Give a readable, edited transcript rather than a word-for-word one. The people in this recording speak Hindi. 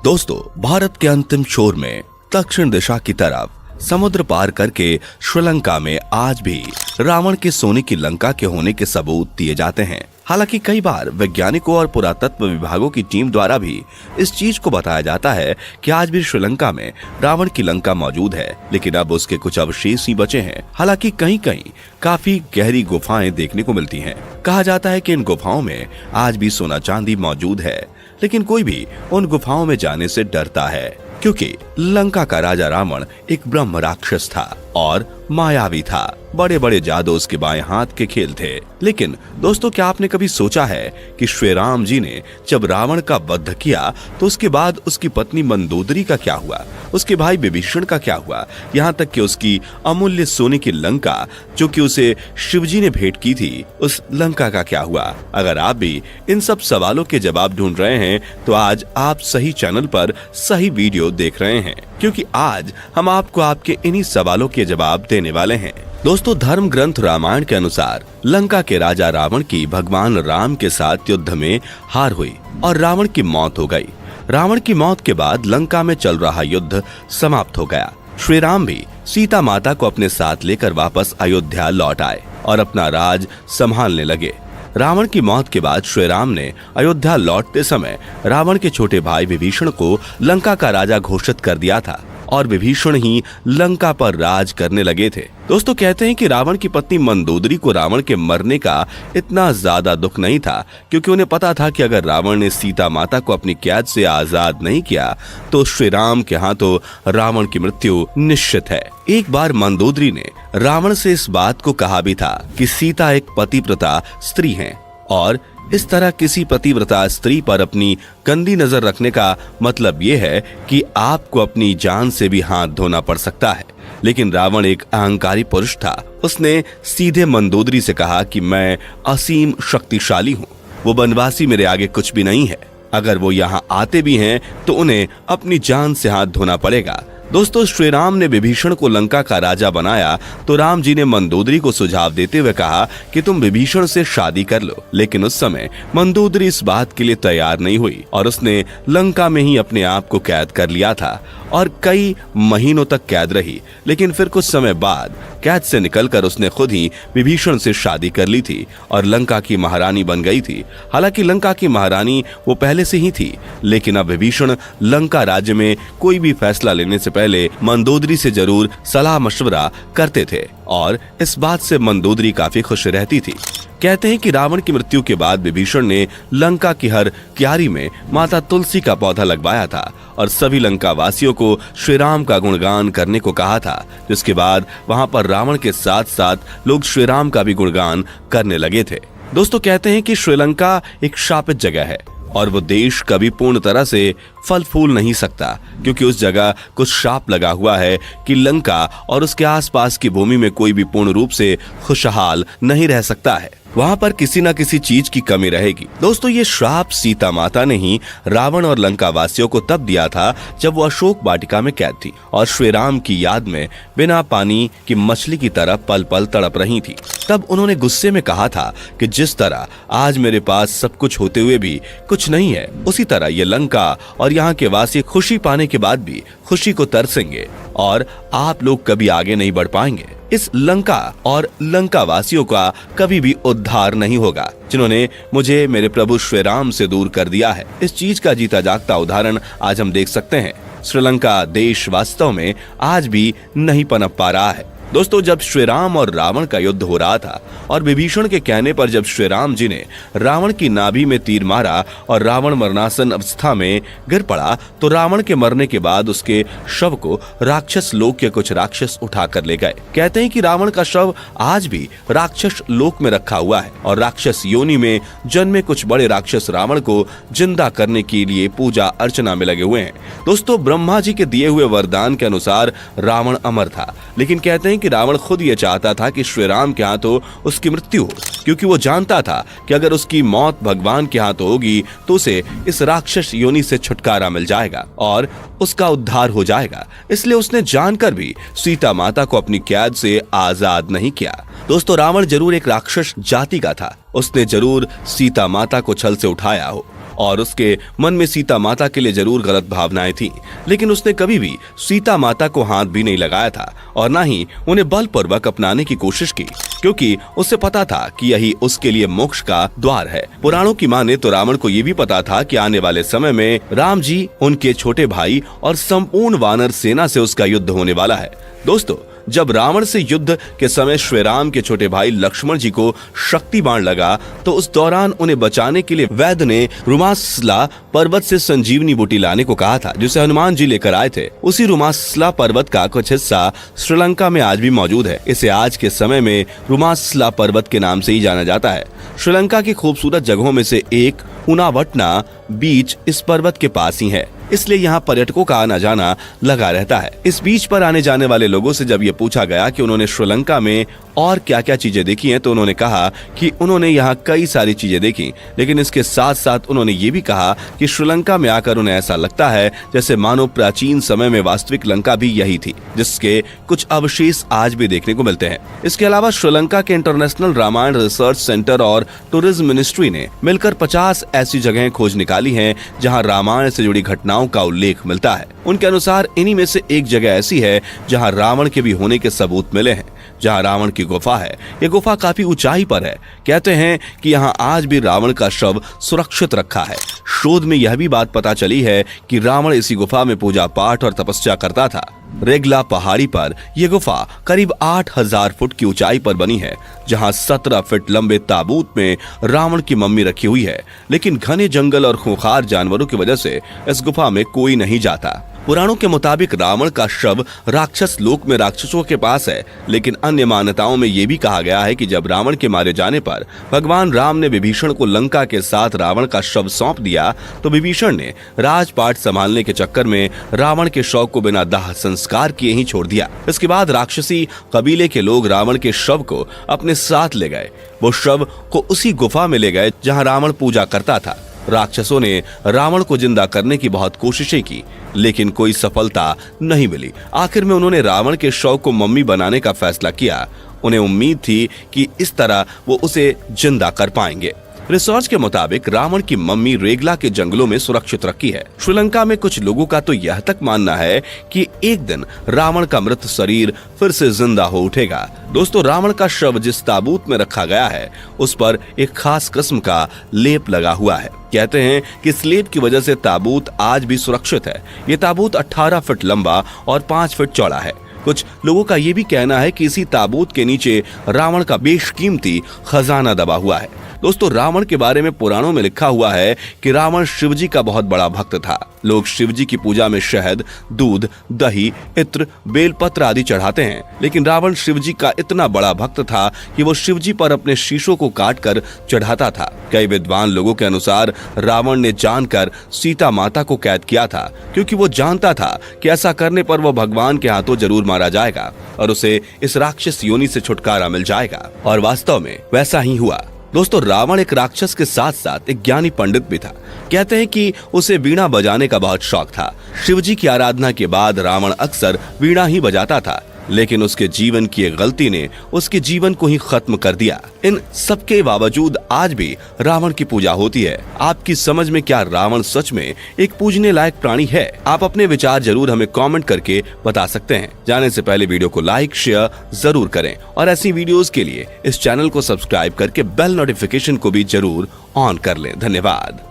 दोस्तों, भारत के अंतिम छोर में दक्षिण दिशा की तरफ समुद्र पार करके श्रीलंका में आज भी रावण के सोने की लंका के होने के सबूत दिए जाते हैं। हालांकि कई बार वैज्ञानिकों और पुरातत्व विभागों की टीम द्वारा भी इस चीज को बताया जाता है कि आज भी श्रीलंका में रावण की लंका मौजूद है, लेकिन अब उसके कुछ अवशेष ही बचे हैं। हालांकि कहीं कहीं काफी गहरी गुफाएं देखने को मिलती हैं। कहा जाता है कि इन गुफाओं में आज भी सोना चांदी मौजूद है, लेकिन कोई भी उन गुफाओं में जाने से डरता है, क्योंकि लंका का राजा रावण एक ब्रह्म राक्षस था और मायावी था। बड़े बड़े जादू उसके बाएं हाथ के खेल थे। लेकिन दोस्तों, क्या आपने कभी सोचा है कि श्री राम जी ने जब रावण का वध किया तो उसके बाद उसकी पत्नी मंदोदरी का क्या हुआ, उसके भाई विभीषण का क्या हुआ, यहाँ तक कि उसकी अमूल्य सोने की लंका जो कि उसे शिवजी ने भेंट की थी, उस लंका का क्या हुआ? अगर आप भी इन सब सवालों के जवाब ढूंढ रहे हैं तो आज आप सही चैनल पर सही वीडियो देख रहे हैं, क्योंकि आज हम आपको आपके इन्हीं सवालों के जवाब देने वाले हैं। दोस्तों, धर्म ग्रंथ रामायण के अनुसार लंका के राजा रावण की भगवान राम के साथ युद्ध में हार हुई और रावण की मौत हो गई। रावण की मौत के बाद लंका में चल रहा युद्ध समाप्त हो गया। श्री राम भी सीता माता को अपने साथ लेकर वापस अयोध्या लौट आए और अपना राज संभालने लगे। रावण की मौत के बाद श्री राम ने अयोध्या लौटते समय रावण के छोटे भाई विभीषण को लंका का राजा घोषित कर दिया था और विभीषण ही लंका पर राज करने लगे थे। दोस्तों, कहते हैं कि रावण की पत्नी मंदोदरी को रावण के मरने का इतना ज्यादा दुख नहीं था, क्योंकि उन्हें पता था कि अगर रावण ने सीता माता को अपनी कैद से आजाद नहीं किया तो श्री राम के हाथों रावण की मृत्यु निश्चित है। एक बार मंदोदरी ने रावण से इस बात को कहा भी था कि सीता एक पतिव्रता स्त्री है और इस तरह किसी पतिव्रता स्त्री पर अपनी गंदी नजर रखने का मतलब ये है कि आपको अपनी जान से भी हाथ धोना पड़ सकता है। लेकिन रावण एक अहंकारी पुरुष था। उसने सीधे मंदोदरी से कहा कि मैं असीम शक्तिशाली हूँ, वो बनवासी मेरे आगे कुछ भी नहीं है। अगर वो यहाँ आते भी हैं तो उन्हें अपनी जान से हाथ धोना पड़ेगा। दोस्तों, श्री राम ने विभीषण को लंका का राजा बनाया तो राम जी ने मंदोदरी को सुझाव देते हुए कहा कि तुम विभीषण से शादी कर लो। लेकिन उस समय मंदोदरी इस बात के लिए तैयार नहीं हुई और उसने लंका में ही अपने आप को कैद कर लिया था और कई महीनों तक कैद रही। लेकिन फिर कुछ समय बाद कैद से निकलकर उसने खुद ही विभीषण से शादी कर ली थी और लंका की महारानी बन गई थी। हालांकि लंका की महारानी वो पहले से ही थी, लेकिन अब विभीषण लंका राज्य में कोई भी फैसला लेने से पहले मंदोदरी से जरूर सलाह मशवरा करते थे और इस बात से मंदोदरी काफी खुश रहती थी। कहते हैं कि रावण की मृत्यु के बाद विभीषण ने लंका की हर क्यारी में माता तुलसी का पौधा लगवाया था और सभी लंका वासियों को श्री राम का गुणगान करने को कहा था, जिसके बाद वहां पर रावण के साथ साथ लोग श्री राम का भी गुणगान करने लगे थे। दोस्तों, कहते हैं कि श्रीलंका एक शापित जगह है और वो देश कभी पूर्ण तरह से फल फूल नहीं सकता, क्योंकि उस जगह कुछ शाप लगा हुआ है कि लंका और उसके आसपास की भूमि में कोई भी पूर्ण रूप से खुशहाल नहीं रह सकता है। वहां पर किसी न किसी चीज की कमी रहेगी। दोस्तों, ये श्राप सीता माता ने ही रावण और लंका वासियों को तब दिया था जब वो अशोक वाटिका में कैद थी और श्री राम की याद में बिना पानी की मछली की तरह पल पल तड़प रही थी। तब उन्होंने गुस्से में कहा था कि जिस तरह आज मेरे पास सब कुछ होते हुए भी कुछ नहीं है, उसी तरह ये लंका और यहाँ के वासी खुशी पाने के बाद भी खुशी को तरसेंगे और आप लोग कभी आगे नहीं बढ़ पाएंगे। इस लंका और लंका वासियों का कभी भी उद्धार नहीं होगा, जिन्होंने मुझे मेरे प्रभु श्री राम से दूर कर दिया है। इस चीज का जीता जागता उदाहरण आज हम देख सकते हैं। श्रीलंका देश वास्तव में आज भी नहीं पनप पा रहा है। दोस्तों, जब श्री राम और रावण का युद्ध हो रहा था और विभीषण के कहने पर जब श्री राम जी ने रावण की नाभि में तीर मारा और रावण मरणासन अवस्था में गिर पड़ा, तो रावण के मरने के बाद उसके शव को राक्षस लोक के कुछ राक्षस उठा कर ले गए। कहते हैं कि रावण का शव आज भी राक्षस लोक में रखा हुआ है और राक्षस योनि में जन्मे कुछ बड़े राक्षस रावण को जिंदा करने के लिए पूजा अर्चना में लगे हुए हैं। दोस्तों, ब्रह्मा जी के दिए हुए वरदान के अनुसार रावण अमर था, लेकिन कहते हैं कि रावण खुद ये चाहता था कि श्री राम के हाथों उसकी मृत्यु हो, क्योंकि वो जानता था कि अगर उसकी मौत भगवान के हाथों होगी तो उसे इस राक्षस योनि से छुटकारा मिल जाएगा और उसका उद्धार हो जाएगा। इसलिए उसने जानकर भी सीता माता को अपनी कैद से आजाद नहीं किया। दोस्तों, रावण जरूर एक राक्षस जाति का था। उसने जरूर सीता माता को छल से उठाया हो और उसके मन में सीता माता के लिए जरूर गलत भावनाएं थी, लेकिन उसने कभी भी सीता माता को हाथ भी नहीं लगाया था और न ही उन्हें बलपूर्वक अपनाने की कोशिश की, क्योंकि उसे पता था कि यही उसके लिए मोक्ष का द्वार है। पुराणों की माने तो रावण को ये भी पता था कि आने वाले समय में राम जी, उनके छोटे भाई और संपूर्ण वानर सेना से उसका युद्ध होने वाला है। दोस्तों, जब रावण से युद्ध के समय श्री राम के छोटे भाई लक्ष्मण जी को शक्ति बाण लगा तो उस दौरान उन्हें बचाने के लिए वैद्य ने रुमासला पर्वत से संजीवनी बूटी लाने को कहा था, जिसे हनुमान जी लेकर आए थे। उसी रुमासला पर्वत का कुछ हिस्सा श्रीलंका में आज भी मौजूद है। इसे आज के समय में रुमासला पर्वत के नाम से ही जाना जाता है। श्रीलंका की खूबसूरत जगहों में से एक उनावटना बीच इस पर्वत के पास ही है, इसलिए यहाँ पर्यटकों का आना जाना लगा रहता है। इस बीच पर आने जाने वाले लोगों से जब ये पूछा गया कि उन्होंने श्रीलंका में और क्या क्या चीजें देखी हैं, तो उन्होंने कहा कि उन्होंने यहाँ कई सारी चीजें देखी, लेकिन इसके साथ साथ उन्होंने ये भी कहा कि श्रीलंका में आकर उन्हें ऐसा लगता है जैसे मानो प्राचीन समय में वास्तविक लंका भी यही थी, जिसके कुछ अवशेष आज भी देखने को मिलते हैं। इसके अलावा श्रीलंका के इंटरनेशनल रामायण रिसर्च सेंटर और टूरिज्म मिनिस्ट्री ने मिलकर 50 ऐसी जगहें खोज निकाली हैं जहां रामायण से जुड़ी घटनाओं का उल्लेख मिलता है। उनके अनुसार इन्हीं में से एक जगह ऐसी है जहां रावण के भी होने के सबूत मिले हैं, जहां रावण की गुफा है। ये गुफा काफी ऊंचाई पर है। कहते हैं कि यहाँ आज भी रावण का शव सुरक्षित रखा है। शोध में यह भी बात पता चली है कि रावण इसी गुफा में पूजा पाठ और तपस्या करता था। रेगला पहाड़ी पर यह गुफा करीब 8000 फुट की ऊंचाई पर बनी है, जहां 17 फीट लंबे ताबूत में रावण की मम्मी रखी हुई है। लेकिन घने जंगल और खूंखार जानवरों की वजह से इस गुफा में कोई नहीं जाता। पुराणों के मुताबिक रावण का शव राक्षस लोक में राक्षसों के पास है, लेकिन अन्य मान्यताओं में यह भी कहा गया है कि जब रावण के मारे जाने पर भगवान राम ने विभीषण को लंका के साथ रावण का शव सौंप दिया, तो विभीषण ने राजपाट संभालने के चक्कर में रावण के शव को बिना दाह संस्कार किए ही छोड़ दिया। इसके बाद राक्षसी कबीले के लोग रावण के शव को अपने साथ ले गए। वो शव को उसी गुफा में ले गए जहाँ रावण पूजा करता था। राक्षसों ने रावण को जिंदा करने की बहुत कोशिशें की, लेकिन कोई सफलता नहीं मिली। आखिर में उन्होंने रावण के शव को मम्मी बनाने का फैसला किया। उन्हें उम्मीद थी कि इस तरह वो उसे जिंदा कर पाएंगे। रिसर्च के मुताबिक रावण की मम्मी रेगला के जंगलों में सुरक्षित रखी है। श्रीलंका में कुछ लोगों का तो यह तक मानना है कि एक दिन रावण का मृत शरीर फिर से जिंदा हो उठेगा। दोस्तों, रावण का शव जिस ताबूत में रखा गया है उस पर एक खास किस्म का लेप लगा हुआ है। कहते हैं कि इस लेप की वजह से ताबूत आज भी सुरक्षित है। ये ताबूत 18 फीट लंबा और 5 फीट चौड़ा है। कुछ लोगों का ये भी कहना है कि इसी ताबूत के नीचे रावण का बेशकीमती खजाना दबा हुआ है। दोस्तों, रावण के बारे में पुराणों में लिखा हुआ है कि रावण शिवजी का बहुत बड़ा भक्त था। लोग शिवजी की पूजा में शहद, दूध, दही, इत्र, बेलपत्र आदि चढ़ाते हैं, लेकिन रावण शिवजी का इतना बड़ा भक्त था कि वो शिवजी पर अपने शीशों को काटकर चढ़ाता था। कई विद्वान लोगों के अनुसार रावण ने जानकर सीता माता को कैद किया था, क्योंकि वो जानता था कि ऐसा करने पर वो भगवान के हाथों जरूर मारा जाएगा और उसे इस राक्षस योनि से छुटकारा मिल जाएगा। और वास्तव में वैसा ही हुआ। दोस्तों, रावण एक राक्षस के साथ साथ एक ज्ञानी पंडित भी था। कहते हैं कि उसे वीणा बजाने का बहुत शौक था। शिवजी की आराधना के बाद रावण अक्सर वीणा ही बजाता था, लेकिन उसके जीवन की एक गलती ने उसके जीवन को ही खत्म कर दिया। इन सबके बावजूद आज भी रावण की पूजा होती है। आपकी समझ में क्या रावण सच में एक पूजने लायक प्राणी है? आप अपने विचार जरूर हमें कमेंट करके बता सकते हैं। जाने से पहले वीडियो को लाइक शेयर जरूर करें और ऐसी वीडियोस के लिए इस चैनल को सब्सक्राइब करके बेल नोटिफिकेशन को भी जरूर ऑन कर लें। धन्यवाद।